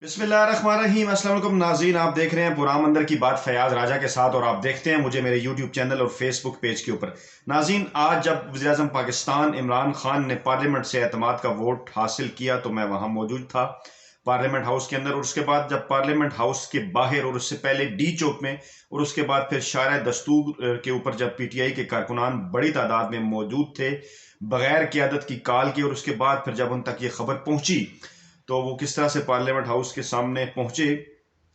बिस्मिल्लाहिर्रहमानिर्रहीम। अस्सलाम वालेकुम नाज़रीन, आप देख रहे हैं पुराम अंदर की बात फयाज राजा के साथ और आप देखते हैं मुझे मेरे यूट्यूब चैनल और फेसबुक पेज के ऊपर। नाज़रीन, आज जब वज़ीर-ए-आज़म पाकिस्तान इमरान खान ने पार्लियामेंट से एतमाद का वोट हासिल किया तो मैं वहां मौजूद था पार्लियामेंट हाउस के अंदर, और उसके बाद जब पार्लियामेंट हाउस के बाहर और उससे पहले डी चौक में और उसके बाद फिर शारा दस्तूर के ऊपर जब पीटीआई के कारकुनान बड़ी तादाद में मौजूद थे बगैर क़यादत की काल की, और उसके बाद फिर जब उन तक ये खबर पहुंची तो वो किस तरह से पार्लियामेंट हाउस के सामने पहुंचे,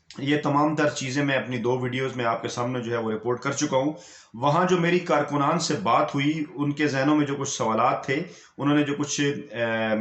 ये तमाम तर चीज़ें मैं अपनी दो वीडियोस में आपके सामने जो है वो रिपोर्ट कर चुका हूं। वहां जो मेरी कारकुनान से बात हुई, उनके जहनों में जो कुछ सवालात थे, उन्होंने जो कुछ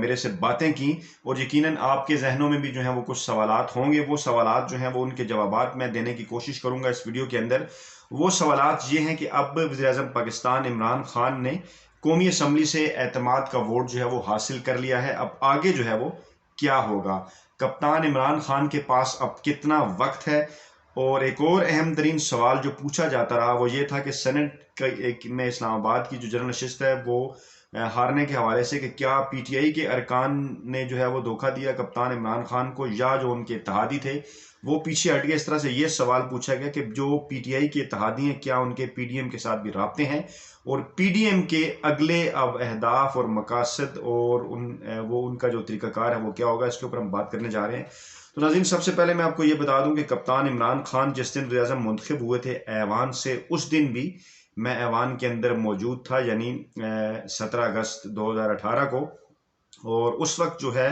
मेरे से बातें की, और यकीनन आपके जहनों में भी जो है वो कुछ सवालात होंगे। वो सवालात जो हैं वो उनके जवाबात मैं देने की कोशिश करूंगा इस वीडियो के अंदर। वो सवालात ये हैं कि अब वज़ीर-ए-आज़म पाकिस्तान इमरान खान ने कौमी असम्बली से एतमाद का वोट जो है वो हासिल कर लिया है, अब आगे जो है वो क्या होगा, कप्तान इमरान खान के पास अब कितना वक्त है। और एक और अहम तरीन सवाल जो पूछा जाता रहा वो ये था कि सेनेट में इस्लामाबाद की जो जनरल नशिस्त है वो हारने के हवाले से कि क्या पीटीआई के अरकान ने जो है वो धोखा दिया कप्तान इमरान खान को, या जो उनके इत्तेहादी थे वो पीछे हट गए। इस तरह से ये सवाल पूछा गया कि जो पीटीआई के इत्तेहादी हैं क्या उनके पीडीएम के साथ भी राब्ते हैं, और पीडीएम के अगले अब अहदाफ और मकासद और वो उनका जो तरीकाकार है वो क्या होगा, इसके ऊपर हम बात करने जा रहे हैं। तो नाज़रीन, सबसे पहले मैं आपको ये बता दूं कि कप्तान इमरान खान जिस दिन वज़ीर-ए-आज़म मुंतखब हुए थे ऐवान से, उस दिन भी मैं ऐवान के अंदर मौजूद था, यानी 17 अगस्त 2018 को। और उस वक्त जो है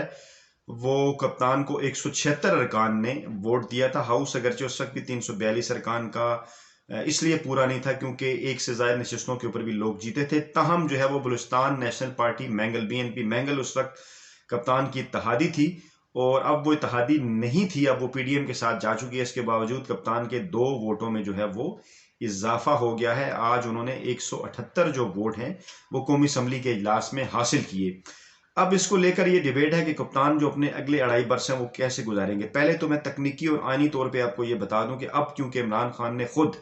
वो कप्तान को 176 अरकान ने वोट दिया था। हाउस अगरचे उस वक्त भी 342 अरकान का इसलिए पूरा नहीं था क्योंकि एक से ज्यादा नशिस्तों के ऊपर भी लोग जीते थे। तहम जो है वो Balochistan national party mangle BNP mangle उस वक्त कप्तान की इत्तेहादी थी, और अब वो इत्तेहादी नहीं थी, अब वो पीडीएम के साथ जा चुकी है। इसके बावजूद कप्तान के 2 वोटों में जो है वो इजाफा हो गया है। आज उन्होंने 178 जो वोट हैं वो कौमी असम्बली के इजलास में हासिल किए। अब इसको लेकर ये डिबेट है कि कप्तान जो अपने अगले 2.5 बरस हैं वो कैसे गुजारेंगे। पहले तो मैं तकनीकी और आइनी तौर पे आपको ये बता दूं कि अब क्योंकि इमरान खान ने खुद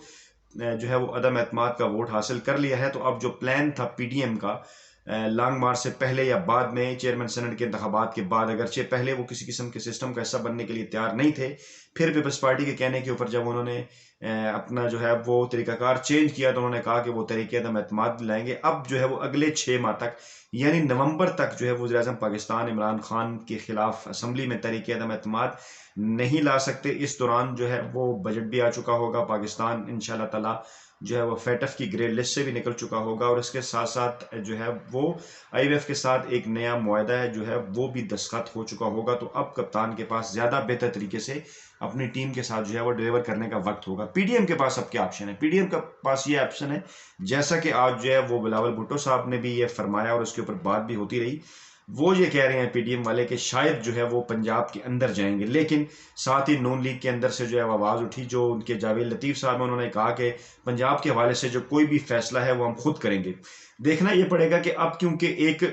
जो है वो अदम एतमाद का वोट हासिल कर लिया है, तो अब जो प्लान था पीडीएम का लॉन्ग मार्च से पहले या बाद में चेयरमैन सेनेट के इंतखाबात के बाद, अगरचे पहले वो किसी किस्म के सिस्टम का हिस्सा बनने के लिए तैयार नहीं थे, फिर पीपल्स पार्टी के कहने के ऊपर जब उन्होंने अपना जो है वो तरीकाकार चेंज किया तो उन्होंने कहा कि वो तरीके अदम एतमाद लाएंगे। अब जो है वो अगले 6 माह तक यानी नवंबर तक जो है वज़ीर-ए-आज़म पाकिस्तान इमरान खान के खिलाफ असम्बली में तरीके अदम एतमाद नहीं ला सकते। इस दौरान जो है वो बजट भी आ चुका होगा, पाकिस्तान इंशाल्लाह ताला जो है वो फेटफ की ग्रे लिस्ट से भी निकल चुका होगा, और इसके साथ साथ जो है वो आईएमएफ के साथ एक नया मुआहदा है जो है वो भी दस्तखत हो चुका होगा। तो अब कप्तान के पास ज्यादा बेहतर तरीके से अपनी टीम के साथ जो है वो डिलीवर करने का वक्त होगा। पीडीएम के पास अब क्या ऑप्शन है? पीडीएम के पास ये ऑप्शन है, जैसा कि आज जो है वो बिलावल भुट्टो साहब ने भी ये फरमाया और उसके ऊपर बात भी होती रही, वो ये कह रहे हैं पीडीएम वाले कि शायद जो है वो पंजाब के अंदर जाएंगे। लेकिन साथ ही नून लीग के अंदर से जो है आवाज उठी, जो उनके जावेद लतीफ साहब, उन्होंने कहा कि पंजाब के हवाले से जो कोई भी फैसला है वो हम खुद करेंगे। देखना ये पड़ेगा कि अब क्योंकि एक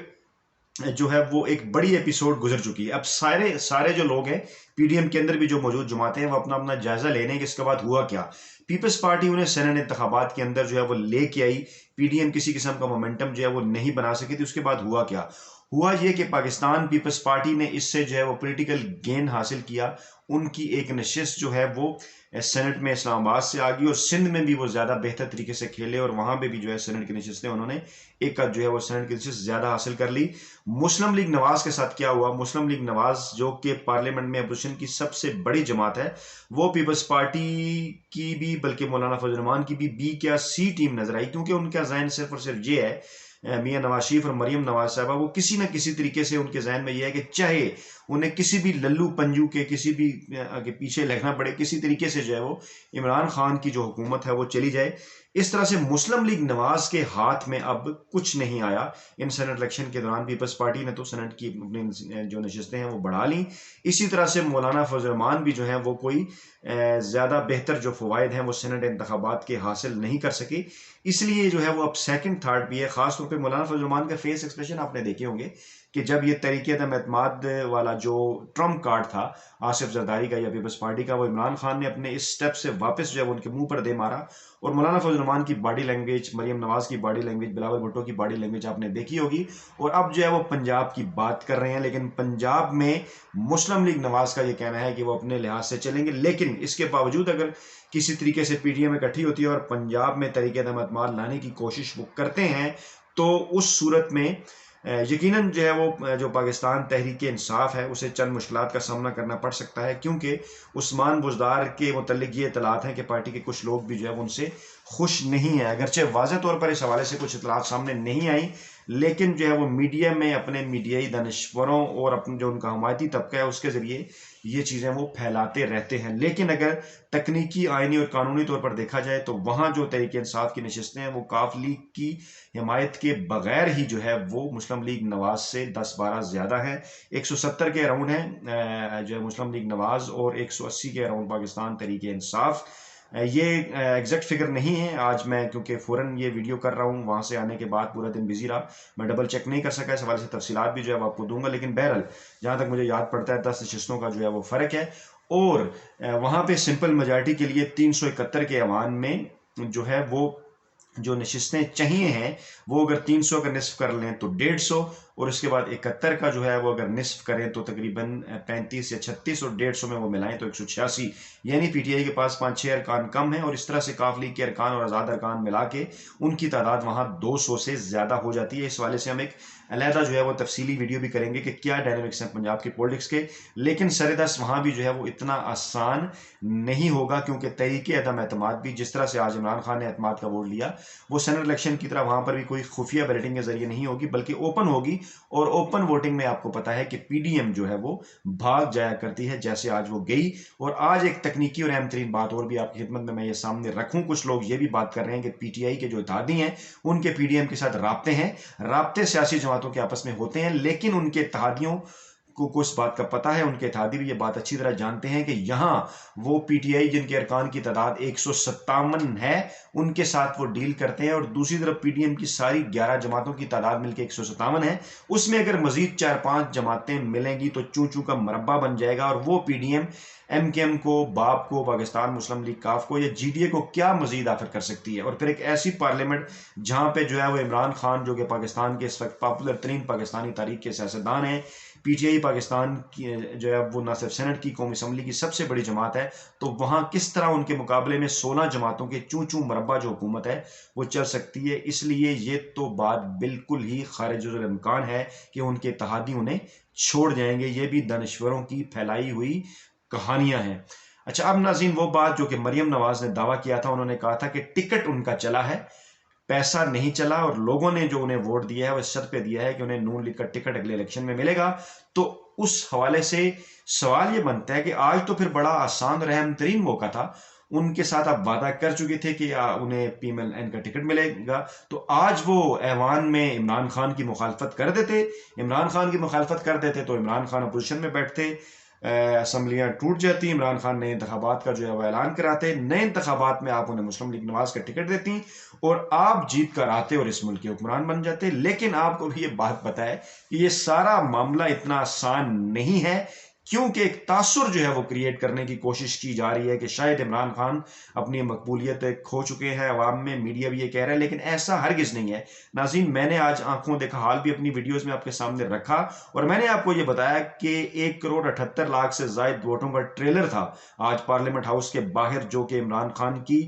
जो है वो एक बड़ी एपिसोड गुजर चुकी है, अब सारे सारे जो लोग हैं पीडीएम के अंदर भी जो मौजूद जमाते हैं वो अपना अपना जायजा लेने कि इसके बाद हुआ क्या। पीपल्स पार्टी उन्हें सेनेट इंतखाबात के अंदर जो है वो लेके आई, पीडीएम किसी किस्म का मोमेंटम जो है वो नहीं बना सकी थी। उसके बाद हुआ क्या? हुआ ये कि पाकिस्तान पीपल्स पार्टी ने इससे जो है वो पॉलिटिकल गेन हासिल किया। उनकी एक नशिस्त जो है वो सेनेट में इस्लामाबाद से आ गई, और सिंध में भी वो ज्यादा बेहतर तरीके से खेले, और वहां पे भी जो है सेनेट की नशिस्तें उन्होंने एक जो है वो सेनेट की नशिस्त ज्यादा हासिल कर ली। मुस्लिम लीग नवाज के साथ क्या हुआ? मुस्लिम लीग नवाज जो कि पार्लियामेंट में अपोजिशन की सबसे बड़ी जमात है, वो पीपल्स पार्टी की भी बल्कि मौलाना फजल रहमान की भी बी क्या सी टीम नजर आई, क्योंकि उनका जहन सिर्फ और सिर्फ ये है, मियां नवाज शरीफ और मरियम नवाज साहबा, वो किसी न किसी तरीके से उनके जहन में यह है कि चाहे उन्हें किसी भी लल्लू पंजू के किसी भी के पीछे लगना पड़े, किसी तरीके से जो है वो इमरान खान की जो हुकूमत है वो चली जाए। इस तरह से मुस्लिम लीग नवाज के हाथ में अब कुछ नहीं आया इन सेनेट इलेक्शन के दौरान। पीपल्स पार्टी ने तो सेनेट की अपनी जो नशिस्तें हैं वो बढ़ा ली। इसी तरह से मौलाना फजल रहमान भी जो है वो कोई ज्यादा बेहतर जो फवायद हैं वो सेनेट इंतखाबात के हासिल नहीं कर सके, इसलिए जो है वो अब सेकंड थर्ड भी है। खासतौर पर मौलाना फजल रहमान का फेस एक्सप्रेशन आपने देखे होंगे कि जब ये तहरीक-ए-एतमाद वाला जो ट्रम्प कार्ड था आसिफ जरदारी का या पीपल्स पार्टी का, वो इमरान खान ने अपने इस स्टेप से वापस जो है उनके मुंह पर दे मारा। और मौलाना फजल रहमान की बॉडी लैंग्वेज, मरियम नवाज की बॉडी लैंग्वेज, बिलावल भुट्टो की बॉडी लैंग्वेज आपने देखी होगी। और अब जो है वो पंजाब की बात कर रहे हैं, लेकिन पंजाब में मुस्लिम लीग नवाज का ये कहना है कि वो अपने लिहाज से चलेंगे। लेकिन इसके बावजूद अगर किसी तरीके से पीटीएम इकट्ठी होती है और पंजाब में तहरीक-ए-एतमाद लाने की कोशिश वो करते हैं, तो उस सूरत में यकीनन जो है वो जो पाकिस्तान तहरीक इंसाफ है उसे चंद मुश्किलात का सामना करना पड़ सकता है, क्योंकि उस्मान बुज़दार के मुतल्लिक ये इतलात हैं कि पार्टी के कुछ लोग भी जो है उनसे खुश नहीं है। अगरचे वाज़ेह तौर पर इस हवाले से कुछ इतलात सामने नहीं आई, लेकिन जो है वो मीडिया में अपने मीडियाई दानिश्वरों और अपने जो उनका हमायती तबका है उसके ज़रिए ये चीज़ें वो फैलाते रहते हैं। लेकिन अगर तकनीकी, आइनी और कानूनी तौर पर देखा जाए तो वहाँ जो तहरीक इंसाफ की नशिस्तें हैं वो काफ लीग की हिमायत के बगैर ही जो है वो मुस्लिम लीग नवाज से 10-12 ज़्यादा हैं। 170 के अराउंड हैं जो है मुस्लिम लीग नवाज, और 180 के अराउंड पाकिस्तान तहरीक इंसाफ। ये एग्जैक्ट फिगर नहीं है। आज मैं क्योंकि फ़ौरन ये वीडियो कर रहा हूँ, वहाँ से आने के बाद पूरा दिन बिजी रहा, मैं डबल चेक नहीं कर सका। इस हवाले से तफसीलात भी जो है आपको दूंगा, लेकिन बहरहाल जहाँ तक मुझे याद पड़ता है 10 नशिस्तों का जो है वो फ़र्क है। और वहाँ पे सिंपल मेजॉरिटी के लिए 371 के अवान में जो है वो जो नशिस्तें चाहिए हैं वो अगर 300 का निस्फ कर लें तो 150, और उसके बाद 71 का जो है वो अगर निस्फ करें तो तकरीबन 35 या 36, और 150 में वो मिलाएं तो 186। यानी पीटीआई के पास 5-6 अरकान कम है, और इस तरह से काफ लीग के अरकान और आज़ाद अरकान मिला के उनकी तादाद वहाँ 200 से ज़्यादा हो जाती है। इस वाले से हम एक अलहदा जो है वो तफसीली वीडियो भी करेंगे कि क्या डायनामिक्स हैं पंजाब की पॉलिटिक्स के। लेकिन सरेदस वहाँ भी जो है वो इतना आसान नहीं होगा, क्योंकि तहरीक-ए-एतमाद भी जिस तरह से आज इमरान खान ने एतमाद का वोट लिया, वो सेनेट इलेक्शन की तरह वहाँ पर भी कोई खुफिया बैलेटिंग के जरिए नहीं होगी, बल्कि ओपन होगी। और ओपन वोटिंग में आपको पता है कि पीडीएम जो है वो भाग जाया करती है, जैसे आज वो गई। और आज एक तकनीकी और अहम तरीन बात और भी आपकी खिदमत में मैं ये सामने रखूं, कुछ लोग ये भी बात कर रहे हैं कि पीटीआई के जो इत्तेहादी हैं उनके पीडीएम के साथ राब्ते हैं, राब्ते सियासी जमातों के आपस में होते हैं, लेकिन उनके इत्तेहादियों को इस बात का पता है, उनके इत्तेहादी भी ये बात अच्छी तरह जानते हैं कि यहाँ वो पीटीआई जिनके अरकान की तादाद 157 है उनके साथ वो डील करते हैं, और दूसरी तरफ पीडीएम की सारी 11 जमातों की तादाद मिलकर 157 है। उसमें अगर मजीद 4-5 जमातें मिलेंगी तो चू चू का मरबा बन जाएगा, और वो पीडीएम एमकेएम को, बाप को, पाकिस्तान मुस्लिम लीग काफ को या जीडीए को क्या मजीद ऑफर कर सकती है। और फिर एक ऐसी पार्लियामेंट जहां पे जो है वो इमरान खान जो कि पाकिस्तान के इस वक्त पॉपुलर तरीन पाकिस्तानी तारीख के सियासतदान हैं, पीटीआई पाकिस्तान की जो है वो ना सिर्फ सेनेट की, कौमी असम्बली की सबसे बड़ी जमात है, तो वहां किस तरह उनके मुकाबले में 16 जमातों के चू चू मरबा जो हुकूमत है वो चल सकती है। इसलिए ये तो बात बिल्कुल ही खारिजुल इम्कान है कि उनके इत्तेहादी उन्हें छोड़ जाएंगे। ये भी दानिश्वरों की फैलाई हुई कहानियां हैं। अच्छा, अब नाज़रीन वो बात जो कि मरियम नवाज ने दावा किया था, उन्होंने कहा था कि टिकट उनका चला है, पैसा नहीं चला, और लोगों ने जो उन्हें वोट दिया है वो शर्त पे दिया है कि उन्हें नून लीग का टिकट अगले इलेक्शन में मिलेगा। तो उस हवाले से सवाल ये बनता है कि आज तो फिर बड़ा आसान और अहम तरीन मौका था, उनके साथ आप वादा कर चुके थे कि उन्हें PMLN का टिकट मिलेगा, तो आज वो ऐवान में इमरान खान की मुखालफत कर देते। इमरान खान की मुखालफत कर देते तो इमरान खान अपोजिशन में बैठते, असम्बलियाँ टूट जाती, इमरान खान नए इंतखाबात का जो है वह ऐलान कराते, नए इंतखाबात में आप उन्हें मुस्लिम लीग नवाज का टिकट देती और आप जीत कर आते और इस मुल्क के हुक्मरान बन जाते। लेकिन आपको भी ये बात पता है कि ये सारा मामला इतना आसान नहीं है, क्योंकि एक तासुर जो है वो क्रिएट करने की कोशिश की जा रही है कि शायद इमरान खान अपनी मकबूलियत खो चुके हैं अवाम में, मीडिया भी ये कह रहा है, लेकिन ऐसा हरगिज नहीं है। नाज़रीन, मैंने आज आंखों देखा हाल भी अपनी वीडियोस में आपके सामने रखा, और मैंने आपको ये बताया कि 1,78,00,000 से ज्यादा वोटों का ट्रेलर था आज पार्लियामेंट हाउस के बाहर, जो कि इमरान खान की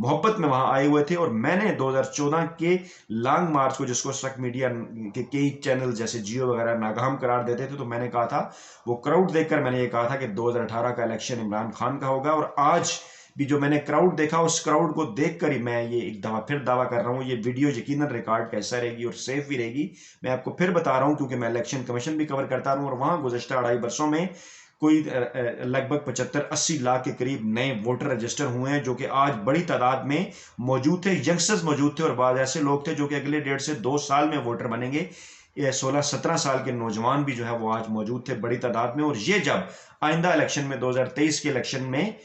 मोहब्बत में वहां आए हुए थे। और मैंने 2014 के लॉन्ग मार्च को, जिसको सख्त मीडिया के कई चैनल जैसे जियो वगैरह नाकाम करार देते थे, तो मैंने कहा था, वो क्राउड देखकर मैंने ये कहा था कि 2018 का इलेक्शन इमरान खान का होगा। और आज भी जो मैंने क्राउड देखा, उस क्राउड को देखकर ही मैं ये एक दफा फिर दावा कर रहा हूँ, ये वीडियो यकीनन रिकॉर्ड कैसा रहेगी और सेफ भी रहेगी। मैं आपको फिर बता रहा हूँ, क्योंकि मैं इलेक्शन कमीशन भी कवर करता हूँ, और वहां गुज़श्ता 2.5 वर्षों में कोई लगभग 75-80 लाख के करीब नए वोटर रजिस्टर हुए हैं, जो कि आज बड़ी तादाद में मौजूद थे, यंगस्टर्स मौजूद थे, और बाद ऐसे लोग थे जो कि अगले 1.5 से 2 साल में वोटर बनेंगे। 16-17 साल के नौजवान भी जो है वो आज मौजूद थे बड़ी तादाद में। और ये जब आइंदा इलेक्शन में 2023 के इलेक्शन में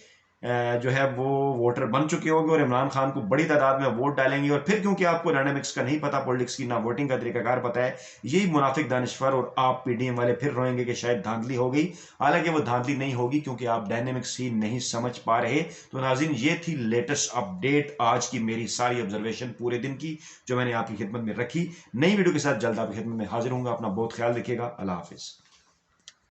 जो है वो वोटर बन चुके होंगे और इमरान खान को बड़ी तादाद में वोट डालेंगे। और फिर क्योंकि आपको डायनामिक्स का नहीं पता, पॉलिटिक्स की ना वोटिंग का तरीकाकार पता है, यही मुनाफिक दानिशवर और आप पीडीएम वाले फिर रोएंगे कि शायद धांधली हो गई। हालांकि वो धांधली नहीं होगी क्योंकि आप डायनामिक्स ही नहीं समझ पा रहे। तो नाज़रीन, ये थी लेटेस्ट अपडेट आज की मेरी सारी ऑब्जर्वेशन पूरे दिन की जो मैंने आपकी खिदमत में रखी। नई वीडियो के साथ जल्द आपकी खिदमत में हाजिर हूंगा। अपना बहुत ख्याल रखिएगा। अल्लाह हाफिज।